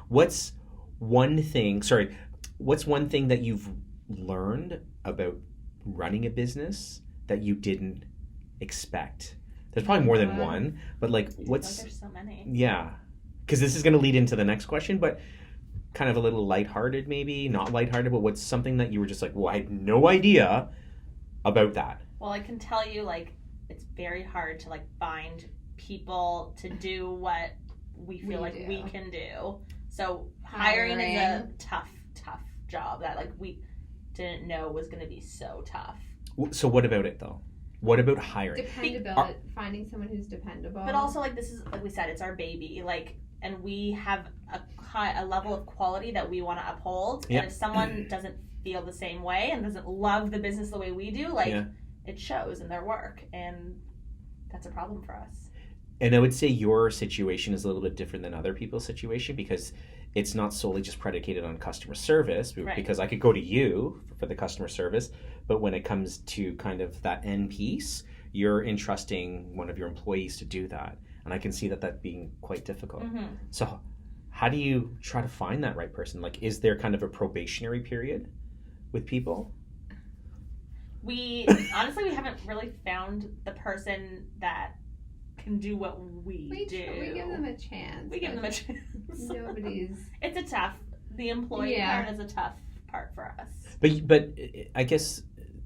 What's one thing that you've learned about running a business that you didn't expect? There's probably more than one, but like what's... There's so many. Yeah. Because this is going to lead into the next question, but kind of a little lighthearted maybe. Not lighthearted, but what's something that you were just like, well, I had no idea about that? Well, I can tell you, like, it's very hard to, like, find people to do what we feel we can do. So hiring is a tough job that, like, we didn't know was going to be so tough. So what about it, though? What about hiring? Finding someone who's dependable. But also, like, this is, like we said, it's our baby. Like, and we have a level of quality that we want to uphold. Yeah. And if someone doesn't feel the same way and doesn't love the business the way we do, like, it shows in their work. And that's a problem for us. And I would say your situation is a little bit different than other people's situation because it's not solely just predicated on customer service, because I could go to you for the customer service, but when it comes to kind of that end piece, you're entrusting one of your employees to do that. And I can see that being quite difficult. Mm-hmm. So how do you try to find that right person? Like, is there kind of a probationary period with people? We haven't really found the person that can do what we do. We give them a chance. It's the employee part is a tough part for us. But I guess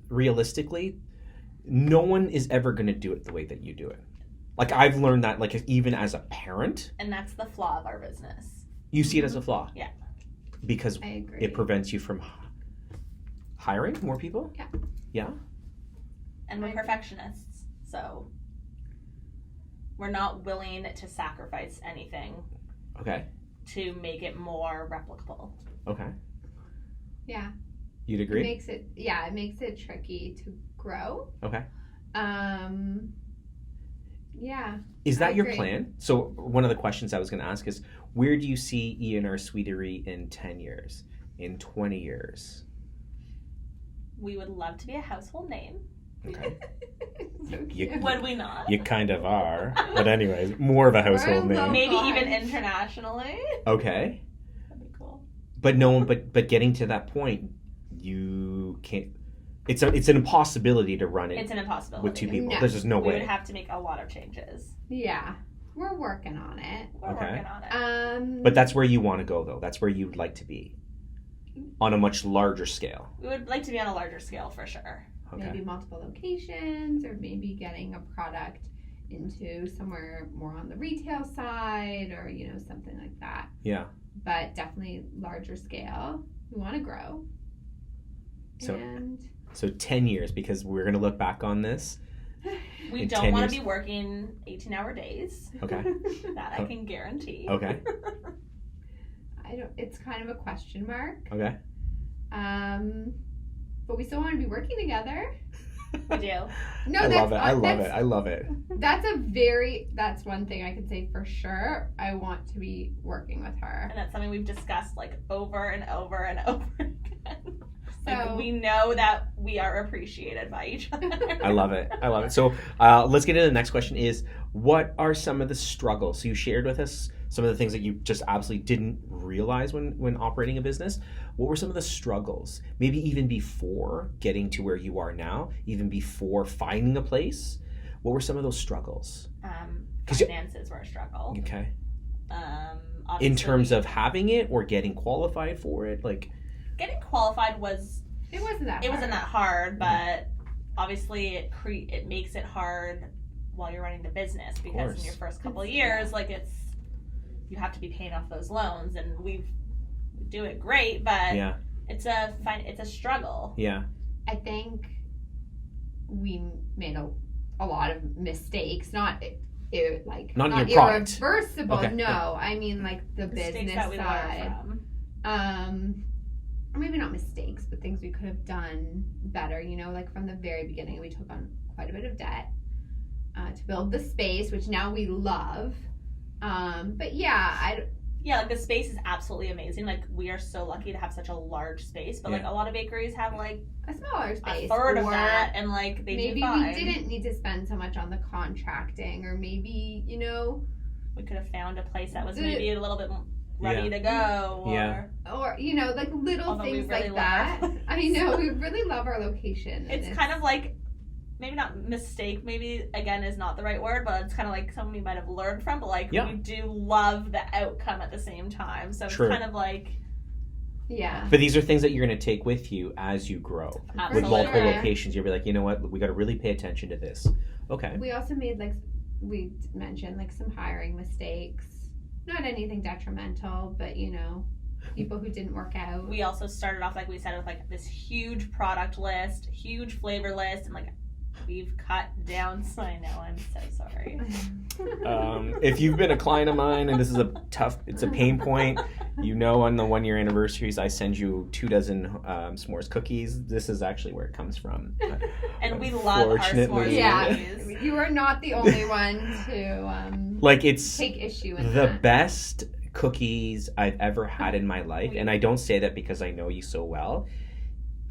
realistically, no one is ever going to do it the way that you do it. Like, I've learned that, like, even as a parent. And that's the flaw of our business. You see it as a flaw? Yeah. Because it prevents you from hiring more people? Yeah. Yeah? And we're perfectionists, so we're not willing to sacrifice anything. Okay. To make it more replicable. Okay. Yeah. You'd agree? It makes it tricky to grow. Okay. Yeah. Is that your plan? So one of the questions I was going to ask is, where do you see E&R Sweetery in 10 years, in 20 years? We would love to be a household name. Okay. Would we not? You kind of are. But anyways, more of a household name. Maybe even internationally. Okay. That'd be cool. But but getting to that point, you can't... It's an impossibility to run it. It's an impossibility. With two people. There's just no way. We would have to make a lot of changes. Yeah. We're working on it. We're working on it. But that's where you want to go, though. That's where you'd like to be. On a much larger scale. We would like to be on a larger scale, for sure. Okay. Maybe multiple locations, or maybe getting a product into somewhere more on the retail side, or, something like that. Yeah. But definitely larger scale. We want to grow. So 10 years, because we're going to look back on this. We don't want to be working 18-hour days. Okay. That I can guarantee. Okay. It's kind of a question mark. Okay. But we still want to be working together. We do. No, I love it. That's one thing I can say for sure. I want to be working with her. And that's something we've discussed, like, over and over and over again. So, we know that we are appreciated by each other. I love it. So let's get into the next question is, what are some of the struggles? So you shared with us some of the things that you just absolutely didn't realize when operating a business. What were some of the struggles? Maybe even before getting to where you are now, even before finding a place. What were some of those struggles? Finances were a struggle. Okay. In terms of having it or getting qualified for it, like... Getting qualified wasn't that hard, but obviously it makes it hard while you're running the business, because in your first couple of years, like, you have to be paying off those loans, and we do it great, but it's a struggle. Yeah. I think we made a lot of mistakes, not irreversible. Okay. No, I mean, like, the mistakes business that we side. Learn from. Or maybe not mistakes, but things we could have done better. Like, from the very beginning, we took on quite a bit of debt to build the space, which now we love. But like, the space is absolutely amazing. Like, we are so lucky to have such a large space, but like, a lot of bakeries have, like, a smaller space, a third of that, and, like, they maybe do fine. We didn't need to spend so much on the contracting, or maybe we could have found a place that was maybe a little bit ready to go. Or you know, like little things like that. I know, we really love our location. It's kind of like, maybe not mistake, maybe again is not the right word, but it's kind of like something we might have learned from, but like we do love the outcome at the same time. So it's kind of like, but these are things that you're going to take with you as you grow. Absolutely. With multiple locations, you'll be like, you know what, we got to really pay attention to this. Okay. We also made, like we mentioned, like some hiring mistakes. Not anything detrimental, but you know, people who didn't work out. We also started off, like we said, with like this huge product list, huge flavor list, and like we've cut down. So I know, I'm so sorry. If you've been a client of mine and this is it's a pain point, you know, on the 1-year anniversaries, I send you 24 s'mores cookies. This is actually where it comes from. And we love our s'mores cookies. Yeah, you are not the only one to like it's take issue in the best cookies I've ever had in my life, and I don't say that because I know you so well.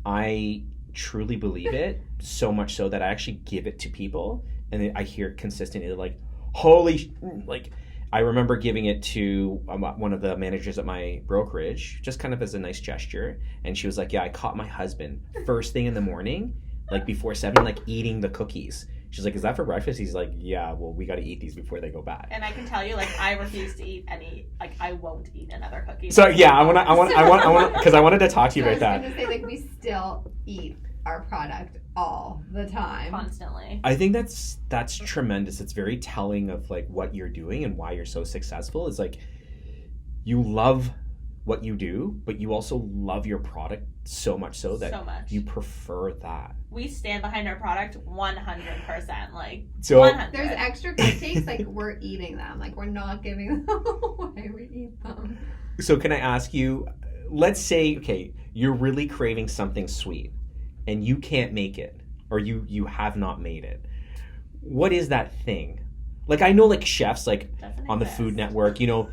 I truly believe it, so much so that I actually give it to people, and I hear it consistently, like, holy, like, I remember giving it to one of the managers at my brokerage, just kind of as a nice gesture, and she was like, yeah, I caught my husband first thing in the morning, like before 7, like eating the cookies. She's like, is that for breakfast? He's like, yeah, well, we got to eat these before they go bad. And I can tell you, like, I refuse to eat any, like, I won't eat another cookie. So yeah, I want, because I wanted to talk to you about that. I was going to say, like, we still eat our product all the time. Constantly. I think that's tremendous. It's very telling of like what you're doing and why you're so successful. Is like, you love what you do, but you also love your product so much so that you prefer that. We stand behind our product 100%. Like, so 100. There's extra cupcakes, like we're eating them. Like we're not giving them away. We eat them. So can I ask you, let's say, okay, you're really craving something sweet and you can't make it, or you have not made it. What is that thing? Like, I know like chefs, like on the Food Network, you know,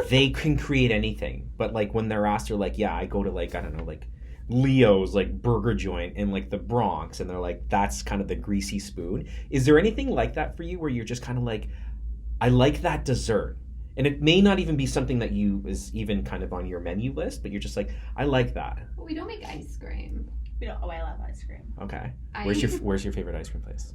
they can create anything, but like when they're asked, they're like, yeah, I go to like, I don't know, like Leo's like burger joint in like the Bronx, and they're like, that's kind of the greasy spoon. Is there anything like that for you where you're just kind of like, I like that dessert, and it may not even be something that you is even kind of on your menu list, but you're just like, I like that. Well, we don't make ice cream. We don't. Oh, I love ice cream. Okay. Where's your favorite ice cream place?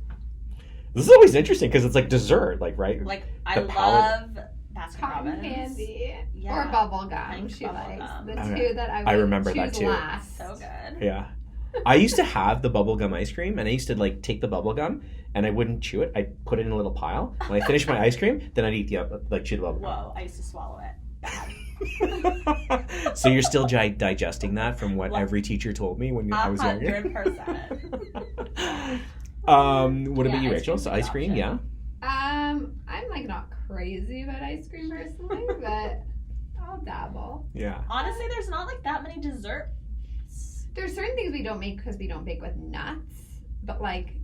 This is always interesting because it's like dessert, like, right? Like, I love Baskin Cotton Robbins. candy or bubble gum. She likes the two that I remember that too. Last. So good. Yeah. I used to have the bubblegum ice cream, and I used to like take the bubblegum and I wouldn't chew it. I'd put it in a little pile. When I finished my ice cream, then I'd eat chew the bubblegum. Whoa, I used to swallow it. Bad. So you're still digesting that from what every teacher told me when I was younger? 100%. What about you, Rachel? So ice cream, yeah? I'm like not crazy about ice cream personally, but I'll dabble. Yeah. Honestly, there's not like that many desserts. There's certain things we don't make because we don't bake with nuts, but like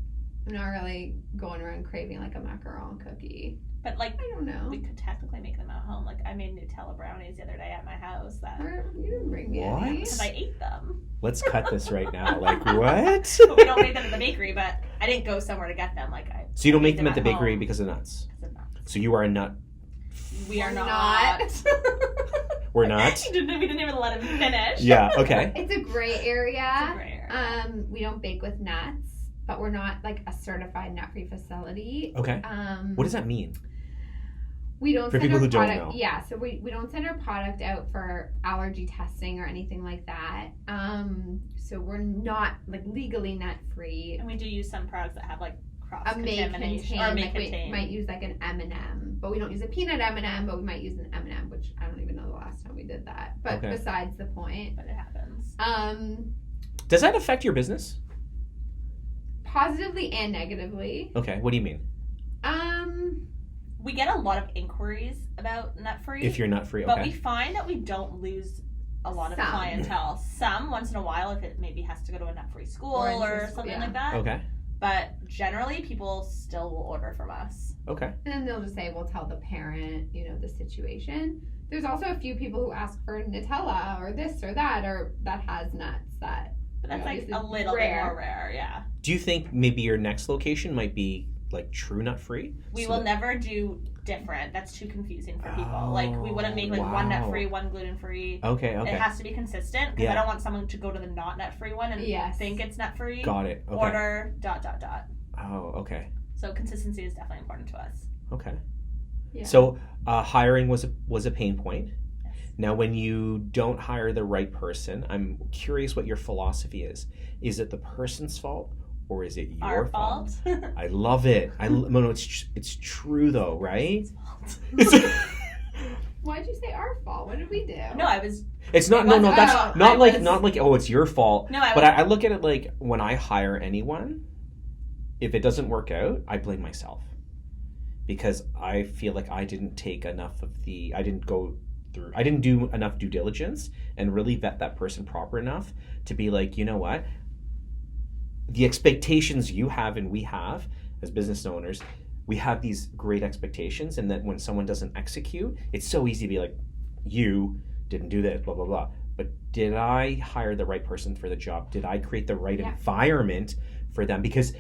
I'm not really going around craving like a macaron cookie. But like, I don't know. We could technically make them at home. Like I made Nutella brownies the other day at my house. You didn't bring me any. Because I ate them. Let's cut this right now. Like what? But we don't make them at the bakery. But I didn't go somewhere to get them. So you don't make them at the bakery because of nuts. Because of nuts. So you are a nut. We are not. We're not. We didn't even let him finish. Yeah. Okay. It's a gray area. It's a gray area. We don't bake with nuts, but we're not like a certified nut-free facility. Okay. What does that mean? We don't for send people our who product, don't know. Yeah, so we don't send our product out for allergy testing or anything like that. So we're not like legally nut free. And we do use some products that have like cross a contamination or may contain. We might use like an M&M, but we don't use a peanut M&M, but we might use an M&M, which I don't even know the last time we did that. But besides the point. But it happens. Does that affect your business? Positively and negatively. Okay, what do you mean? We get a lot of inquiries about nut-free. If you're nut-free, okay. But we find that we don't lose a lot of clientele. Some, once in a while, if it maybe has to go to a nut-free school or something like that. Okay. But generally, people still will order from us. Okay. And then they'll just say, we'll tell the parent, the situation. There's also a few people who ask for Nutella or this or that, or that has nuts that. But that's like a little bit more rare, yeah. Do you think maybe your next location might be like true nut free? We will never do different. That's too confusing for people. Like, we wouldn't make one nut-free, one gluten-free. Okay. It has to be consistent because I don't want someone to go to the not nut-free one and think it's nut-free. Got it. Okay. Order ... Oh, okay. So consistency is definitely important to us. Okay. Yeah. So hiring was a pain point. Yes. Now, when you don't hire the right person, I'm curious what your philosophy is. Is it the person's fault? Or is it your fault? I love it. No, it's true though, right? Why'd you say our fault? What did we do? No, I was. It's not. No, that's not like. Oh, it's your fault. No, but I look at it like when I hire anyone, if it doesn't work out, I blame myself because I feel like I didn't take enough of I didn't do enough due diligence and really vet that person proper enough to be like, you know what. The expectations you have and we have as business owners, we have these great expectations, and that when someone doesn't execute, it's so easy to be like, you didn't do this, blah, blah, blah. But did I hire the right person for the job? Did I create the right environment for them? Because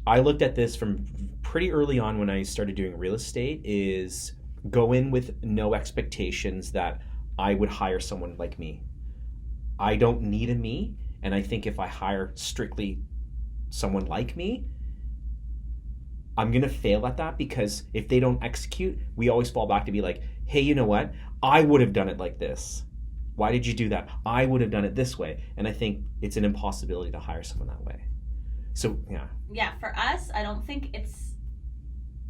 I looked at this from pretty early on when I started doing real estate, is go in with no expectations that I would hire someone like me. I don't need a me. And I think if I hire strictly someone like me, I'm going to fail at that because if they don't execute, we always fall back to be like, hey, you know what? I would have done it like this. Why did you do that? I would have done it this way. And I think it's an impossibility to hire someone that way. So, yeah. Yeah, for us, I don't think it's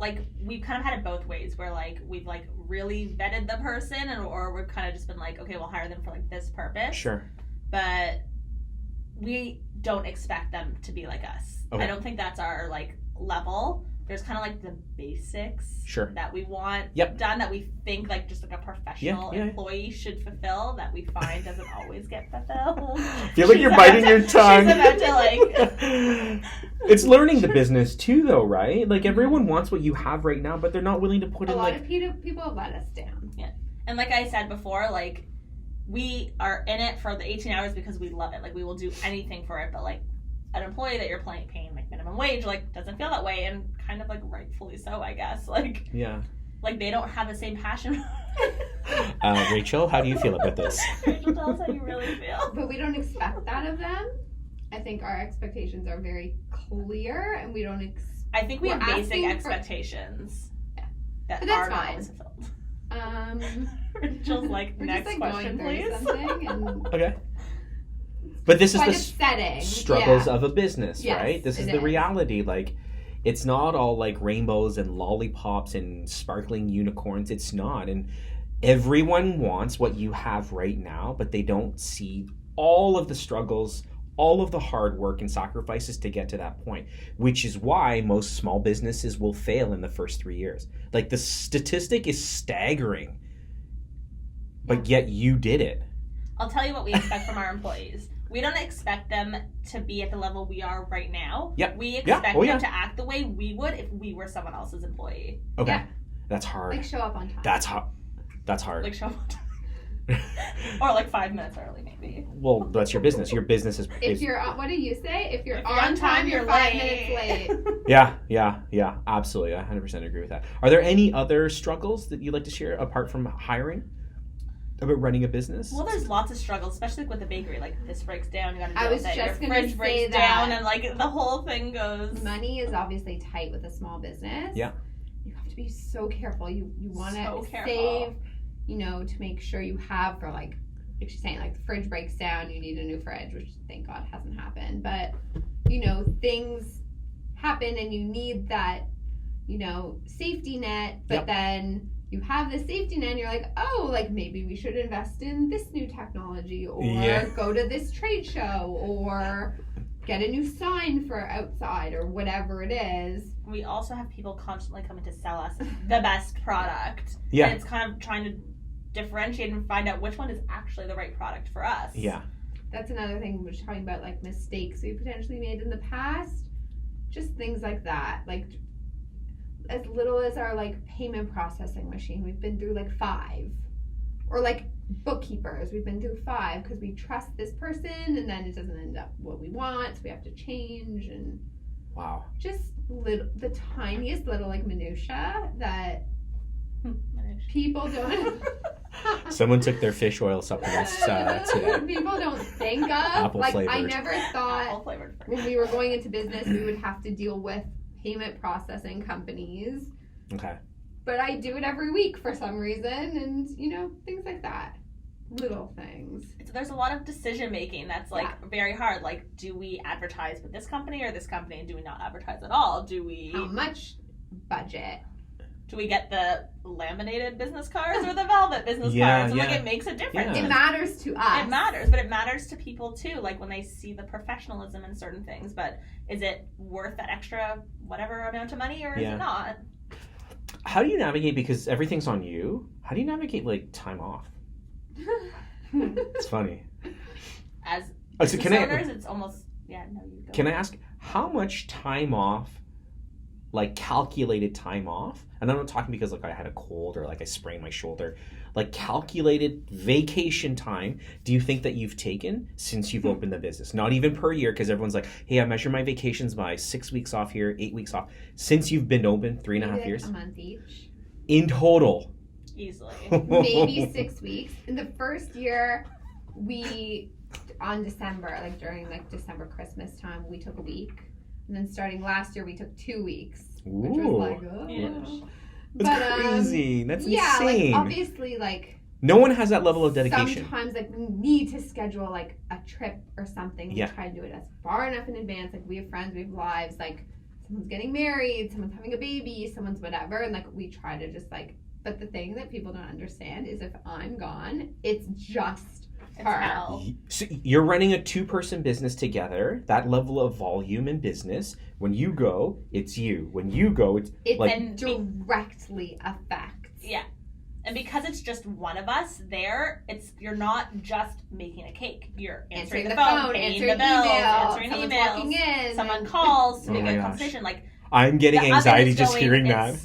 like we've kind of had it both ways where like we've like really vetted the person or we've kind of just been like, okay, we'll hire them for like this purpose. Sure. But we don't expect them to be like us. Okay. I don't think that's our like level. There's kind of like the basics that we want done that we think like just like a professional employee should fulfill that we find doesn't always get fulfilled. I feel like you're biting your tongue. She's about to like... It's learning the business too though, right? Like everyone wants what you have right now, but they're not willing to put in like... A lot of people have let us down. Yeah. And like I said before, like we are in it for the 18 hours because we love it. Like we will do anything for it, but like an employee that you're paying like minimum wage like doesn't feel that way, and kind of like rightfully so, I guess. Like like they don't have the same passion. Rachel, how do you feel about this? Rachel, tell us how you really feel. But we don't expect that of them. I think our expectations are very clear, and we don't. I think we have basic expectations. That are not always fulfilled. Rachel's like, next question, please. Okay. But this is the upsetting. Struggles of a business, right? This is the reality. Like, it's not all like rainbows and lollipops and sparkling unicorns. It's not. And everyone wants what you have right now, but they don't see all of the struggles, all of the hard work and sacrifices to get to that point, which is why most small businesses will fail in the first 3 years. Like, the statistic is staggering, but yet you did it. I'll tell you what we expect from our employees. We don't expect them to be at the level we are right now. Yep. We expect them to act the way we would if we were someone else's employee. Okay. Yeah. That's hard. Like show up on time. That's hard. Like show up on time. Or like 5 minutes early, maybe. Well, that's your business. Your business is... If you're on, what do you say? If you're on time, you're 5 minutes late. Yeah. Absolutely. I 100% agree with that. Are there any other struggles that you'd like to share apart from hiring? About running a business? Well, there's lots of struggles, especially with the bakery. Like, this breaks down, you gotta deal with it. Your fridge breaks down, and like the whole thing goes. Money is obviously tight with a small business. Yeah. You have to be so careful. You want to save, to make sure you have for like she's saying, like the fridge breaks down, you need a new fridge, which thank God hasn't happened. But, things happen and you need that, safety net, but then you have the safety net and you're like, oh, like maybe we should invest in this new technology or go to this trade show or get a new sign for outside or whatever it is. We also have people constantly coming to sell us the best product. Yeah. And it's kind of trying to differentiate and find out which one is actually the right product for us. Yeah. That's another thing we're talking about, like mistakes we potentially made in the past. Just things like that. Like as little as our like payment processing machine, we've been through like 5. Or like bookkeepers, we've been through 5 because we trust this person and then it doesn't end up what we want, so we have to change. And wow, just the tiniest little like minutia that People don't. Someone took their fish oil supplements today. People don't think of. Apple like flavored. I never thought when we were going into business we would have to deal with payment processing companies. Okay. But I do it every week for some reason, and things like that. Little things. There's a lot of decision making that's very hard. Like, do we advertise with this company or this company, and do we not advertise at all? How much budget? Do we get the laminated business cards or the velvet business cards? And it makes a difference. Yeah. It matters to us. It matters, but it matters to people too. Like when they see the professionalism in certain things. But is it worth that extra whatever amount of money, or is it not? How do you navigate, because everything's on you? How do you navigate time off? It's funny. As business owners, it's almost you go. Can I ask how much time off? Calculated time off, and I'm not talking because I had a cold or I sprained my shoulder, calculated vacation time do you think that you've taken since you've opened the business? Not even per year, because everyone's like, hey, I measure my vacations by 6 weeks off here, 8 weeks off. Since you've been open 3.5 years, a month each in total, easily maybe 6 weeks. In the first year, we on December, during December Christmas time, we took a week. And then starting last year, we took 2 weeks, which was That's crazy. That's insane. Obviously, no one has that level of dedication. Sometimes, we need to schedule, a trip or something. We try to do it as far enough in advance. We have friends, we have lives. Someone's getting married, someone's having a baby, someone's whatever. And, we try to just, but the thing that people don't understand is if I'm gone, it's just her. So you're running a 2-person business together. That level of volume in business. When you go, it's you. When you go, it's directly affects. Yeah, and because it's just one of us there, you're not just making a cake. You're answering the phone, paying the bills, answering emails. Walking in, someone calls to make a conversation. I'm getting anxiety just hearing that.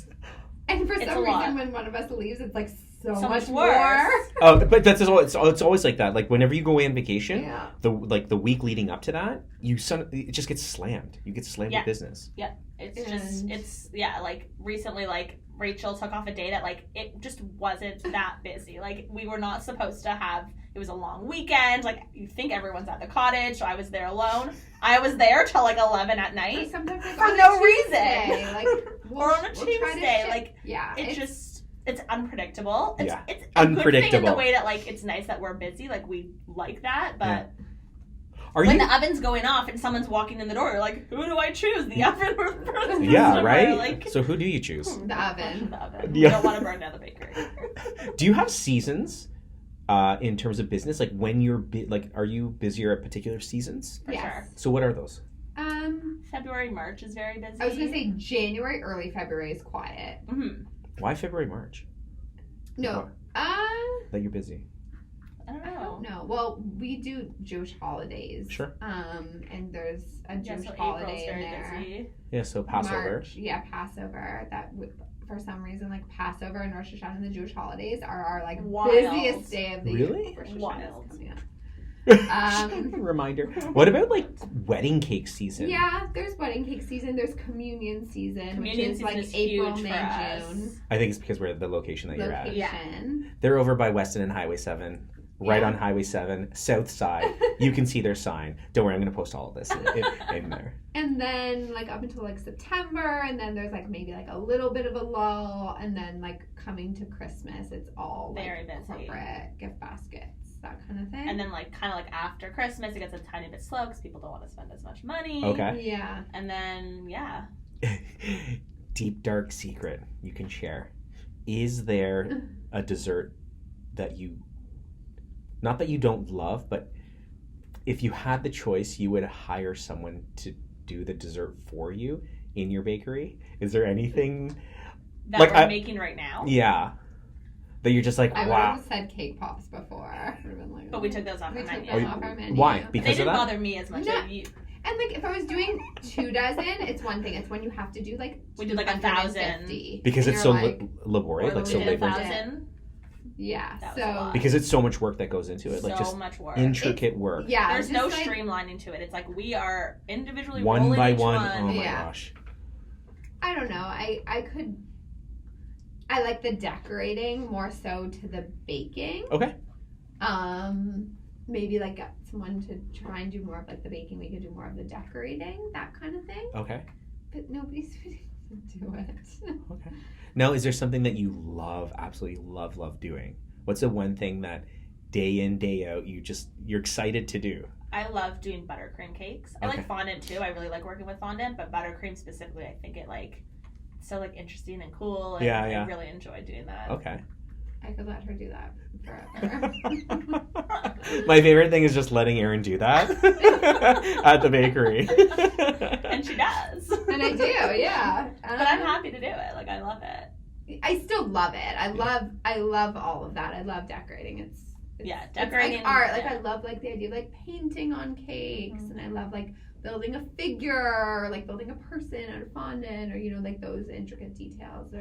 And for some reason, when one of us leaves, it's so much worse. Oh, but that's it's always like that. Whenever you go away on vacation, the week leading up to that, it just gets slammed. You get slammed with business. Yeah, it's recently, Rachel took off a day that it just wasn't that busy. We were not supposed to have. It was a long weekend. You think everyone's at the cottage, so I was there alone. I was there till 11 at night for no reason. Or on a Tuesday. It's unpredictable. It's unpredictable. Good thing in the way that it's nice that we're busy. We like that, but when the oven's going off and someone's walking in the door, you're who do I choose? The oven or the customer? Yeah, right. So who do you choose? The oven. The oven. You don't want to burn down the bakery. Do you have seasons in terms of business? When you're are you busier at particular seasons? For sure. So what are those? February, March is very busy. I was gonna say January, early February is quiet. Mm-hmm. Why February, March? No. That you're busy. I don't know. No. Well, we do Jewish holidays. Sure. And there's a Jewish holiday in there. Busy. Yeah, so Passover. March, Passover. For some reason, Passover and Rosh Hashanah and the Jewish holidays are our busiest day of the year. Really? Wild. Reminder. What about wedding cake season? Yeah, there's wedding cake season. There's communion season, which is April, May, June. I think it's because we're at the location that you're at. Yeah. They're over by Weston and Highway 7. Right on Highway 7, south side. You can see their sign. Don't worry, I'm going to post all of this in there. And then, up until, September, and then there's, maybe, a little bit of a lull, and then, coming to Christmas, it's all, very busy. Corporate gift baskets, that kind of thing. And then, after Christmas, it gets a tiny bit slow because people don't want to spend as much money. Okay. Yeah. And then, Deep, dark secret you can share. Is there a dessert that you... Not that you don't love, but if you had the choice, you would hire someone to do the dessert for you in your bakery? Is there anything that we're making right now? Yeah. That you're just wow. I would have said cake pops before. But we took those off our menu. Off our menu. Why? Because they didn't bother me as much. And if I was doing 2 dozen, it's one thing. It's when you have to do we did 1,000 because it's so laborious, so labor. 1,000. Yeah, because it's so much work that goes into it, so much work, intricate work. Yeah, there's no streamlining to it. It's we are individually one by one. Oh my gosh. I don't know. I could I like the decorating more so to the baking. Okay. Maybe like get someone to try and do more of like the baking. We could do more of the decorating, that kind of thing. Okay. But nobody's to do it. Okay. Now, is there something that you absolutely love doing? What's the one thing that day in, day out, you're excited to do? I love doing buttercream cakes. I like fondant too. I really like working with fondant, but buttercream specifically, I think it's so like interesting and cool. And I really enjoy doing that. Okay. I could let her do that forever. My favorite thing is just letting Erin do that at the bakery. And she does. And I do, yeah. But I'm happy to do it. Like, I love it. I still love it. I love all of that. I love decorating. It's decorating. It's like art. Like, I love like the idea of like painting on cakes, and I love like building a figure, or like building a person out of fondant, or like those intricate details.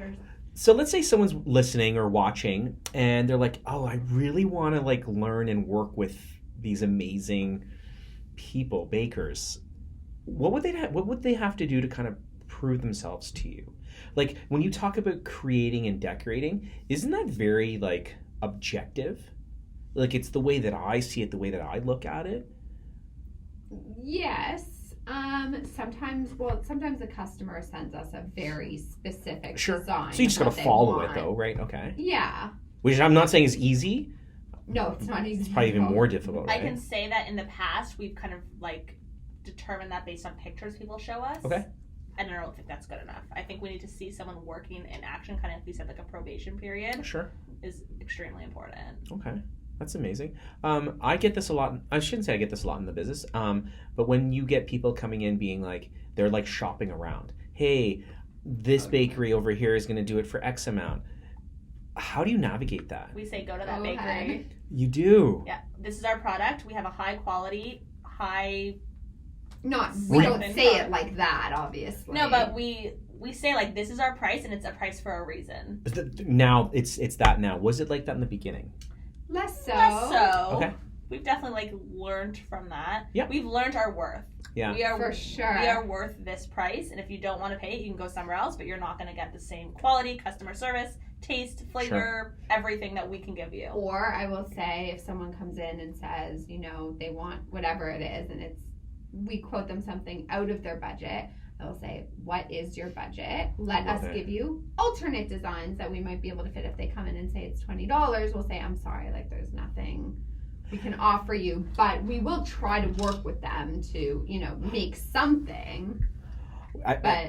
So let's say someone's listening or watching and they're like, oh, I really want to like learn and work with these amazing people, bakers. What would they have to do to kind of prove themselves to you? Like, when you talk about creating and decorating, isn't that very like objective? Like, it's the way that I see it, the way that I look at it. Yes. Sometimes the customer sends us a very specific design. So you just got to follow it though, right? Okay. Yeah. Which I'm not saying is easy. No, it's not easy. It's probably even more difficult, right? I can say that in the past, we've kind of like determined that based on pictures people show us. Okay. I don't think that's good enough. I think we need to see someone working in action, kind of like we said, like a probation period. Sure. Is extremely important. Okay. That's amazing. I get this a lot. I shouldn't say I get this a lot in the business. But when you get people coming in being like, they're like shopping around. Hey, this bakery over here is going to do it for X amount. How do you navigate that? We say, go to that bakery. You do? Yeah. This is our product. We have a high quality, high... We don't say it like that, obviously. No, but we say like, this is our price, and it's a price for a reason. Now, it's that now. Was it like that in the beginning? Less so. Okay. We've definitely like learned from that. Yeah. We've learned our worth. Yeah. For sure. We are worth this price, and if you don't want to pay it, you can go somewhere else, but you're not going to get the same quality, customer service, taste, flavor, everything that we can give you. Or I will say, if someone comes in and says, they want whatever it is, and we quote them something out of their budget, I will say, what is your budget? Let us give you alternate designs that we might be able to fit. If they come in and say it's $20, we'll say, I'm sorry, like there's nothing we can offer you, but we will try to work with them to, make something.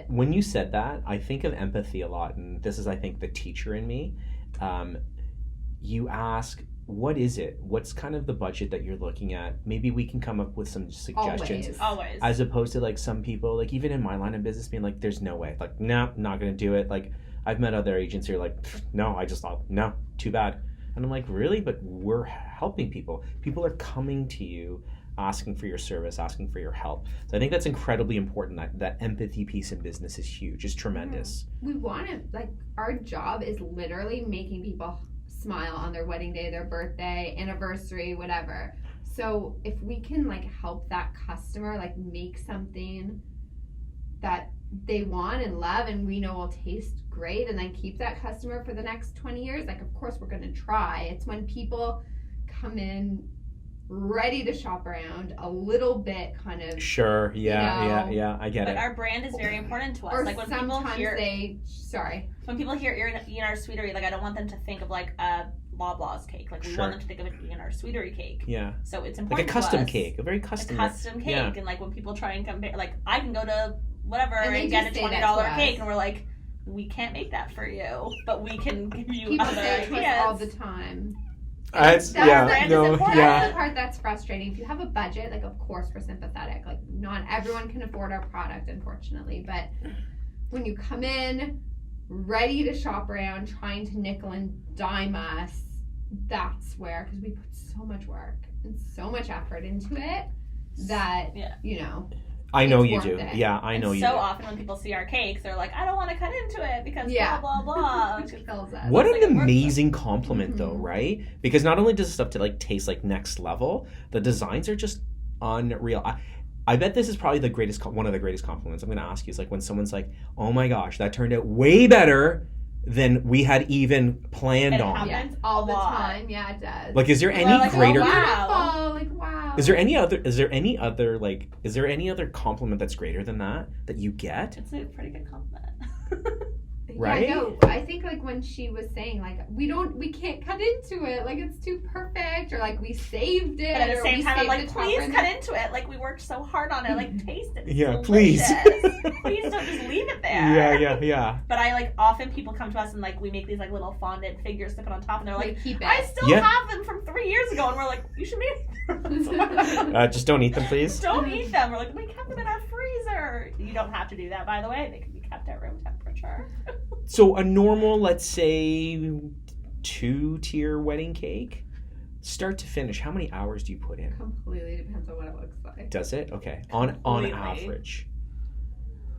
When you said that, I think of empathy a lot, and this is, I think, the teacher in me. You ask, what is it? What's kind of the budget that you're looking at? Maybe we can come up with some suggestions. Always. As opposed to like some people, like even in my line of business, being like, there's no way. Like, no, not going to do it. Like, I've met other agents who are like, no, I just thought, no, too bad. And I'm like, really? But we're helping people. People are coming to you, asking for your service, asking for your help. So I think that's incredibly important. That empathy piece in business is huge. It's tremendous. We want to, like, our job is literally making people smile on their wedding day, their birthday, anniversary, whatever. So if we can like help that customer like make something that they want and love and we know will taste great, and then keep that customer for the next 20 years, like of course we're going to try. It's when people come in ready to shop around, a little bit kind of sure, yeah, I get it. But our brand is very important to us. Or like when people hear when people hear Erin Sweetery, like I don't want them to think of like a Loblaws cake. Like we want them to think of it being our Sweetery cake. Yeah. So it's important. Like a custom cake, a very custom. Cake, and like when people try and compare, like I can go to whatever and get a $20 cake, and we're like, we can't make that for you, but we can give you people other say ideas all the time. That's the part that's frustrating. If you have a budget, like of course we're sympathetic. Like not everyone can afford our product, unfortunately. But when you come in ready to shop around, trying to nickel and dime us, that's where, because we put so much work and so much effort into it that I know you do. Yeah, I know you do. So often when people see our cakes, they're like, I don't want to cut into it because blah, blah, blah. Which kills us. What an amazing compliment, though, right? Because not only does stuff to like taste like next level, the designs are just unreal. I bet this is probably one of the greatest compliments I'm going to ask you is like when someone's like, oh my gosh, that turned out way better than we had even planned on. Happens all the time. Yeah, it does. Like, is there any greater? Wow. Like, wow. Is there any other compliment that's greater than that you get? It's a pretty good compliment. Right? Yeah, no, I think like when she was saying like we can't cut into it, like it's too perfect, or like we saved it. But at the same time, I'm like, please cut into it. Like we worked so hard on it. Like taste it. Yeah, please. Please don't just leave it there. Yeah. But I like often people come to us and like we make these like little fondant figures to put on top, and they're like, keep it. I still have them from 3 years ago, and we're like, you should make them. Just don't eat them, please. Don't eat them. We're like, we kept them in our freezer. You don't have to do that, by the way. They can be kept at room temperature. So a normal, let's say, 2-tier wedding cake, start to finish, how many hours do you put in? Completely depends on what it looks like. Does it? Okay. On average.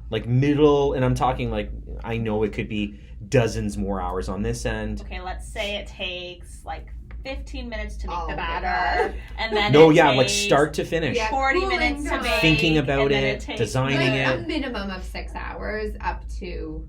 Like middle, and I'm talking like, I know it could be dozens more hours on this end. Okay, let's say it takes like 15 minutes to make the batter, and then like start to finish. 40 minutes to make. Thinking about it, designing it. A minimum of 6 hours up to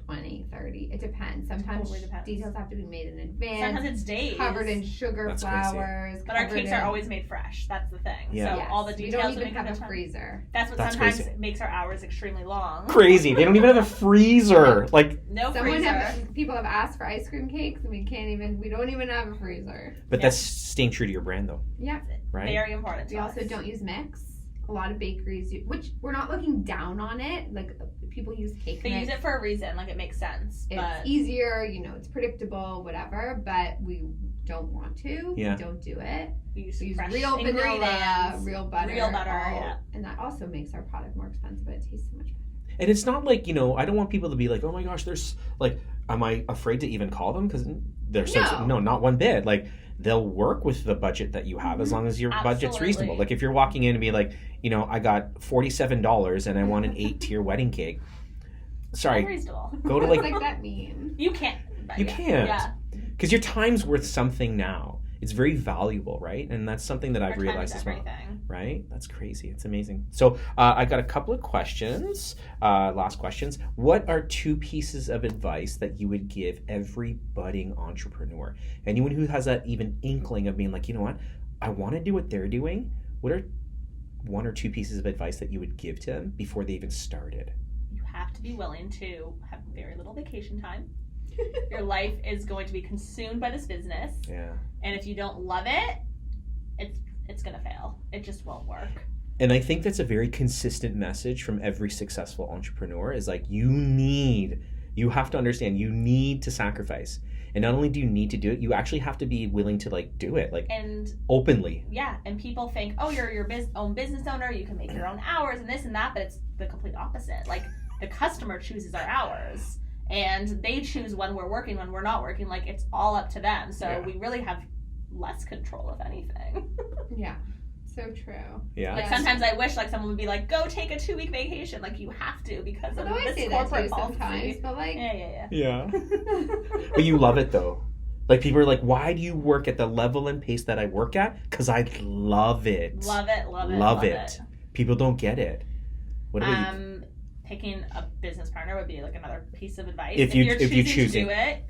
20, 30. It depends. Sometimes details have to be made in advance. Sometimes it's days. Covered in sugar, flowers. But our cakes are always made fresh. That's the thing. Yeah. So all the details we don't even have a freezer. That's what sometimes makes our hours extremely long. Crazy. They don't even have a freezer. Like no freezer. People have asked for ice cream cakes, and we don't even have a freezer. But that's staying true to your brand, though. Yeah. Right. Very important. We also don't use mix. A lot of bakeries, which we're not looking down on it. Like people use cake mix. They use it for a reason. Like it makes sense. It's easier, it's predictable, whatever. But we don't want to. Yeah. We don't do it. We use real vanilla, real butter, yeah. And that also makes our product more expensive, but it tastes so much better. And it's not like, I don't want people to be like, oh my gosh, there's like, am I afraid to even call them? Because they're no, not one bit. Like, they'll work with the budget that you have as long as your budget's reasonable. Like, if you're walking in and be like, I got $47 and I want an 8-tier wedding cake. Sorry. Go to like... What does that mean? You can't. You can't. Yeah. Because your time's worth something now. It's very valuable, right? And that's something that I've realized as well. Right? That's crazy. It's amazing. So I got a couple of questions, last questions. What are 2 pieces of advice that you would give every budding entrepreneur? Anyone who has that even inkling of being like, you know what? I want to do what they're doing. What are 1 or 2 pieces of advice that you would give to them before they even started? You have to be willing to have very little vacation time. Your life is going to be consumed by this business. Yeah. And if you don't love it, it's going to fail. It just won't work. And I think that's a very consistent message from every successful entrepreneur is like, you have to understand, you need to sacrifice. And not only do you need to do it, you actually have to be willing to like do it, like, and openly. Yeah. And people think, oh, you're your own business owner, you can make your own hours and this and that, but it's the complete opposite. Like, the customer chooses our hours. And they choose when we're working, when we're not working. Like, it's all up to them. So we really have less control of anything. Yeah. So true. Yeah. Like, sometimes I wish like someone would be like, go take a 2-week vacation. Like, you have to because of this corporate policy. Sometimes, but like... Yeah. But you love it, though. Like, people are like, why do you work at the level and pace that I work at? Because I love it. Love it. People don't get it. What about you? Picking a business partner would be like another piece of advice. If you're choosing to do it,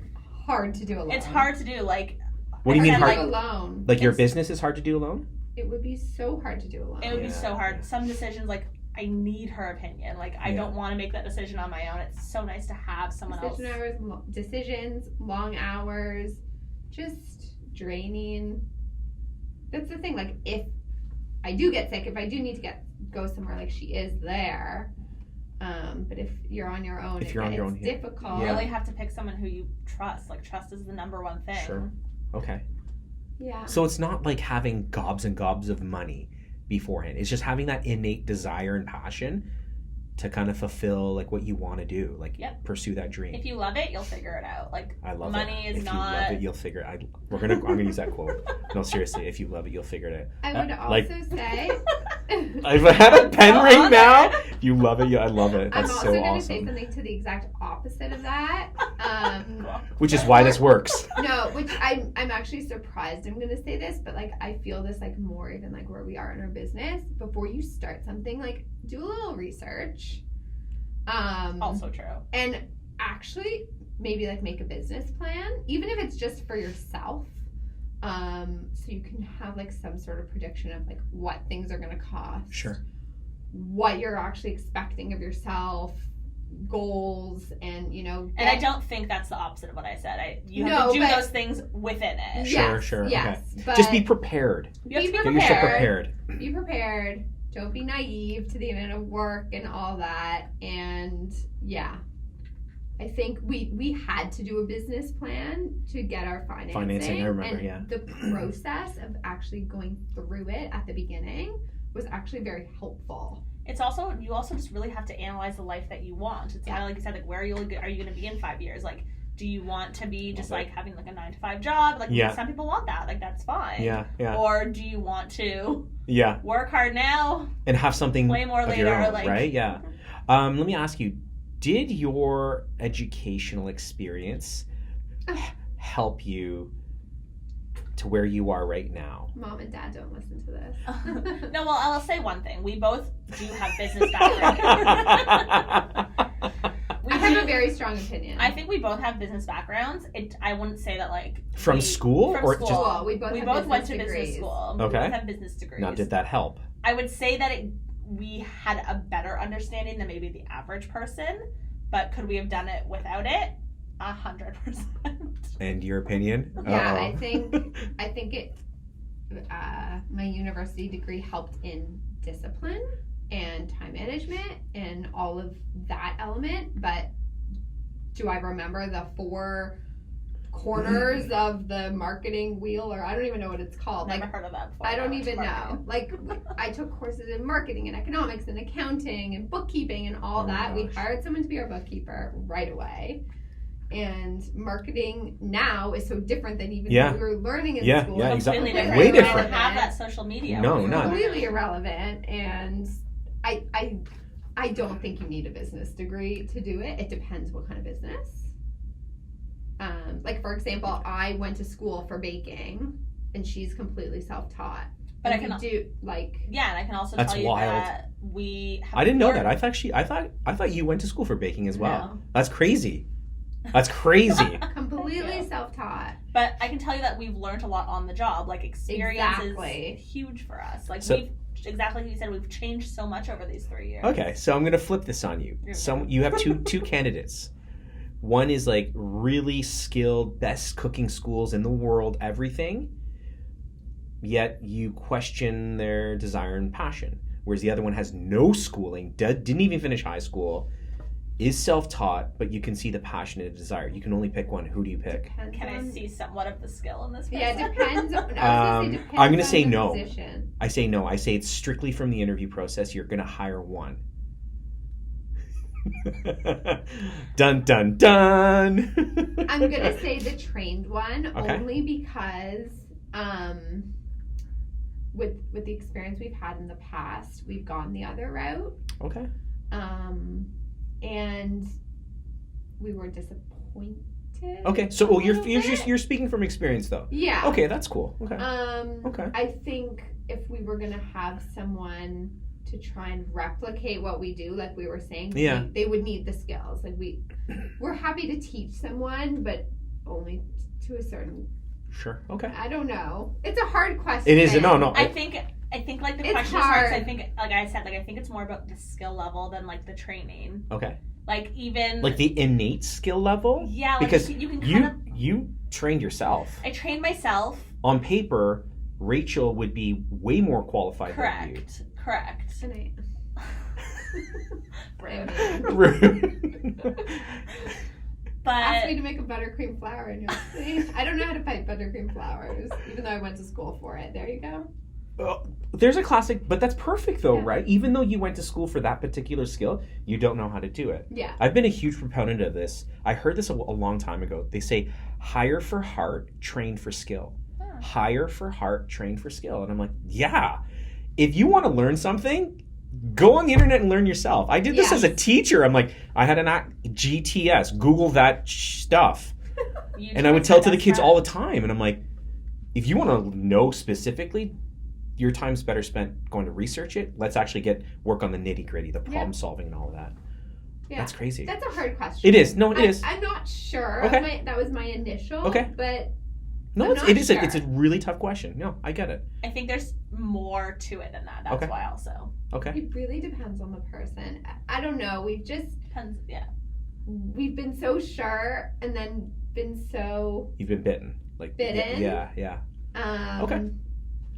hard to do alone. It's hard to do. Like, what do you mean hard? Alone. Like, your business is hard to do alone? It would be so hard to do alone. It would be so hard. Some decisions, like, I need her opinion. Like, I don't want to make that decision on my own. It's so nice to have someone else. Decisions, long hours, just draining. That's the thing. Like, if I do get sick, if I do need to go somewhere, like, she is there. But if you're on your own, it's difficult. You really have to pick someone who you trust. Like, trust is the number one thing. Sure. Okay. Yeah. So it's not like having gobs and gobs of money beforehand. It's just having that innate desire and passion to kind of fulfill like what you want to do, like pursue that dream. If you love it, you'll figure it out. Like, I love money it. is if not. If you love it, you'll figure it. I'm gonna use that quote. No, seriously, if you love it, you'll figure it out. I would also say. I've had a pen right now. If you love it, I love it. That's so awesome. I'm also going to say something to the exact opposite of that. Which is why this works. No, which I'm actually surprised I'm going to say this, but like I feel this like more even like where we are in our business. Before you start something, like do a little research. Also true. And actually maybe like make a business plan, even if it's just for yourself. So you can have like some sort of prediction of like what things are going to cost. Sure. What you're actually expecting of yourself, goals, and And I don't think that's the opposite of what I said. You have to do those things within it. Sure. Yes. Okay. But just be prepared. Be prepared. Don't be naive to the amount of work and all that. And yeah, I think we had to do a business plan to get our financing. I remember, and the process of actually going through it at the beginning was actually very helpful. It's also, you also just really have to analyze the life that you want. It's kind of like you said, like, where are you going to be in 5 years? Like, do you want to be just like having like a 9-to-5 job? Like some people want that. Like, that's fine. Yeah. Or do you want to work hard now and have something way more later? Your own, right? Yeah. Let me ask you, did your educational experience help you to where you are right now? Mom and Dad don't listen to this. No, well, I'll say one thing. We both do have business backgrounds. I have a very strong opinion. I think we both have business backgrounds. I wouldn't say that like from school or just we both went to degrees. Business school. Okay. We both have business degrees. Now, did that help? I would say that we had a better understanding than maybe the average person, but could we have done it without it? 100%. And your opinion? Yeah, I think it. My university degree helped in discipline and time management and all of that element. But do I remember the 4 corners of the marketing wheel, or I don't even know what it's called. Never heard of that before. I don't even know. Like, I took courses in marketing and economics and accounting and bookkeeping and all that. Gosh. We hired someone to be our bookkeeper right away. And marketing now is so different than even what we were learning in school. Yeah, exactly. Different. Way We different. don't have that social media. No, not completely irrelevant. And I don't think you need a business degree to do it. It depends what kind of business. Like, for example, I went to school for baking, and she's completely self-taught. But and and I can also That's tell you wild. that we have I didn't know that. I thought you went to school for baking as well. No. That's crazy. That's crazy. Completely self-taught. But I can tell you that we've learned a lot on the job. Like, experience is huge for us. Like, exactly like you said, we've changed so much over these 3 years. Okay, so I'm going to flip this on you. You have two candidates. One is like really skilled, best cooking schools in the world, everything. Yet you question their desire and passion. Whereas the other one has no schooling, didn't even finish high school, is self-taught, but you can see the passion and the desire. You can only pick one. Who do you pick? Can I see somewhat of the skill in this person? Yeah, it depends. I'm going to say no. Position. I say no. I say it's strictly from the interview process. You're going to hire one. Dun, dun, dun. I'm going to say the trained one, only because with the experience we've had in the past, we've gone the other route. Okay. And we were disappointed. Okay, so you're speaking from experience though. Yeah. Okay, that's cool. Okay. Okay. I think if we were gonna have someone to try and replicate what we do, like we were saying, they would need the skills. Like we're happy to teach someone, but only to a certain. Sure. Okay. I don't know. It's a hard question. It is. No. I think like the question is hard. I think, like I said, like I think it's more about the skill level than like the training. Okay. Like even like the innate skill level. Yeah. Like because you can you trained yourself. I trained myself. On paper, Rachel would be way more qualified than you. Correct. Rude. But ask me to make a buttercream flour and you'll see. I don't know how to pipe buttercream flours, even though I went to school for it. There you go. There's a classic, but that's perfect though, right? Even though you went to school for that particular skill, you don't know how to do it. Yeah. I've been a huge proponent of this. I heard this a long time ago. They say, hire for heart, train for skill. Yeah. Hire for heart, train for skill. And I'm like, yeah. If you want to learn something, go on the internet and learn yourself. I did this as a teacher. I'm like, I had an GTS, Google that stuff. And I would tell it to the kids all the time. And I'm like, if you want to know specifically, your time's better spent going to research it. Let's actually work on the nitty gritty, the problem solving and all of that. Yeah. That's crazy. That's a hard question. It is. No, it is. I'm not sure. Okay. That was my initial. Okay. But no, it's a really tough question. No, I get it. I think there's more to it than that. That's why also. Okay. It really depends on the person. I don't know. Depends. Yeah. We've been so sure, and then been so. You've been bitten. Like bitten. Yeah. Okay.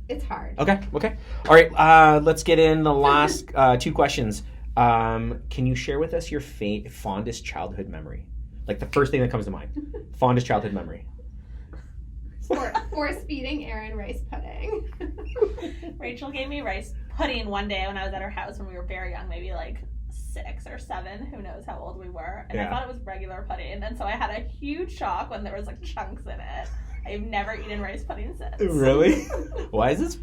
It's hard. Okay. All right. Let's get in the last 2 questions. Can you share with us your fondest childhood memory? Like the first thing that comes to mind. Fondest childhood memory. Force feeding Erin rice pudding. Rachel gave me rice pudding one day when I was at her house when we were very young, maybe like 6 or 7, who knows how old we were, and I thought it was regular pudding, and so I had a huge shock when there was like chunks in it. I've never eaten rice pudding since. Really? Why is this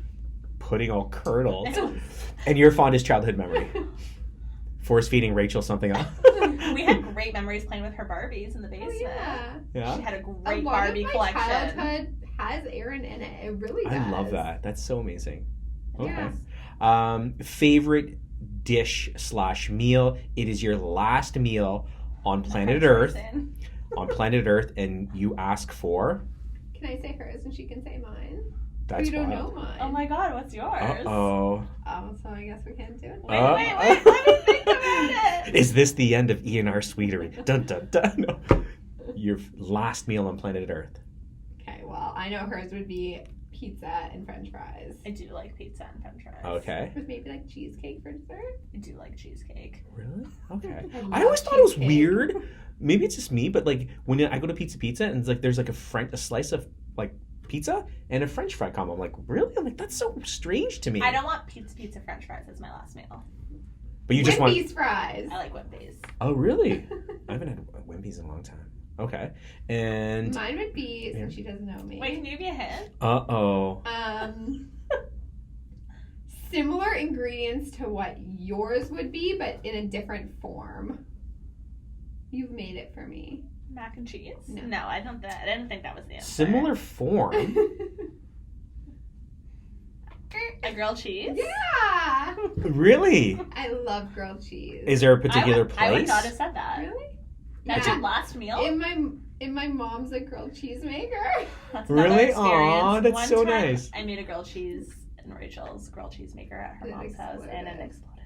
pudding all curdled? And your fondest childhood memory? Force feeding Rachel something else. We had great memories playing with her Barbies in the basement. Oh, yeah. She had a great Barbie collection. Childhood has Erin in it. It really does. I love that. That's so amazing. Okay. Yeah. Favorite dish / meal. It is your last meal on planet Earth. On planet Earth, and you ask for. Can I say hers and she can say mine? That's you don't wild. know mine. Oh my God, what's yours? Oh, so I guess we can't do it. Wait, let me think about it. Is this the end of ENR Sweetery? Dun dun dun. No. Your last meal on planet Earth. Okay, well, I know hers would be pizza and French fries. I do like pizza and French fries. Okay. With maybe like cheesecake for dessert. I do like cheesecake. Really? Okay. I always thought it was weird. Maybe it's just me, but like when I go to Pizza and it's like there's like a slice of like pizza and a French fry combo. I'm like, really? I'm like, that's so strange to me. I don't want pizza French fries as my last meal. But you just want Wimpy's fries. I like Wimpy's. Oh, really? I haven't had Wimpy's in a long time. Okay. And mine would be, since she doesn't know me. Wait, can you give me a hint? Uh-oh. Similar ingredients to what yours would be, but in a different form. You've made it for me. Mac and cheese? No, I didn't think that was the answer. Similar form? A grilled cheese? Yeah! Really? I love grilled cheese. Is there a particular place? I would not have said that. Really? That's your last meal? In my mom's a grilled cheese maker. That's really? Experience. Aw, that's One so time nice. I made a grilled cheese in Rachel's grilled cheese maker at her mom's house, and it exploded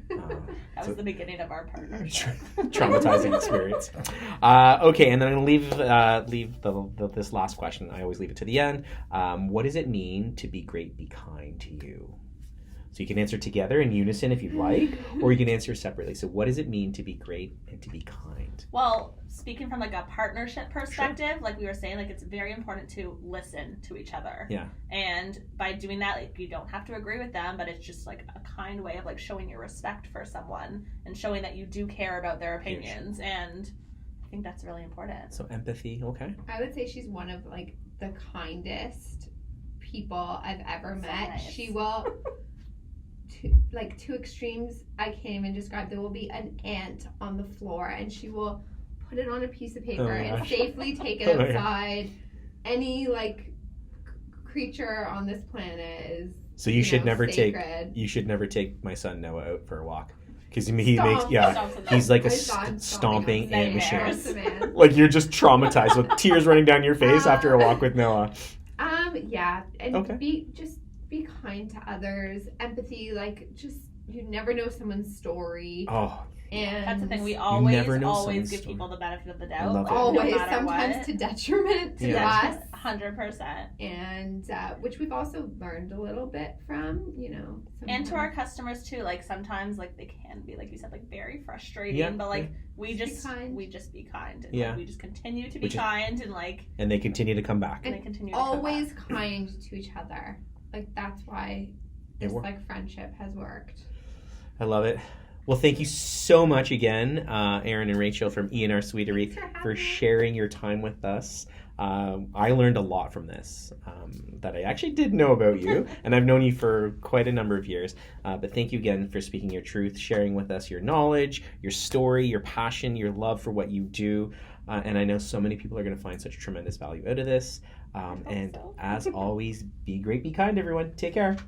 everywhere. That was the beginning of our partnership. Traumatizing experience. Okay, and then I'm going to leave this last question. I always leave it to the end. What does it mean to be great, be kind to you? So you can answer together in unison if you'd like, or you can answer separately. So what does it mean to be great and to be kind? Well, speaking from like a partnership perspective, like we were saying, like it's very important to listen to each other. Yeah. And by doing that, like you don't have to agree with them, but it's just like a kind way of like showing your respect for someone and showing that you do care about their opinions. And I think that's really important. So empathy, okay. I would say she's one of like the kindest people I've ever met. Nice. She will to extremes I can't even describe. There will be an ant on the floor and she will put it on a piece of paper and safely take it outside. Any like creature on this planet is so you should never sacred. You should never take my son Noah out for a walk because he's like a stomping ant machine. Like you're just traumatized with tears running down your face after a walk with Noah. Yeah, and be kind to others. Empathy, like just you never know someone's story. Oh, and that's the thing. We always give people the benefit of the doubt. Always, no sometimes what. To detriment to us. 100%. And which we've also learned a little bit from, and to our customers too. Like sometimes, like they can be, like you said, like very frustrating. But like we just be kind. And, like, we just continue to be kind and like. And they continue to come back. And they continue to always come back. Kind to each other. Like that's why this like friendship has worked. I love it. Well, thank you so much again, Erin and Rachel from ENR Sweetery, for sharing your time with us. I learned a lot from this that I actually did know about you, and I've known you for quite a number of years. But thank you again for speaking your truth, sharing with us your knowledge, your story, your passion, your love for what you do. And I know so many people are going to find such tremendous value out of this. And as always, be great, be kind, everyone. Take care.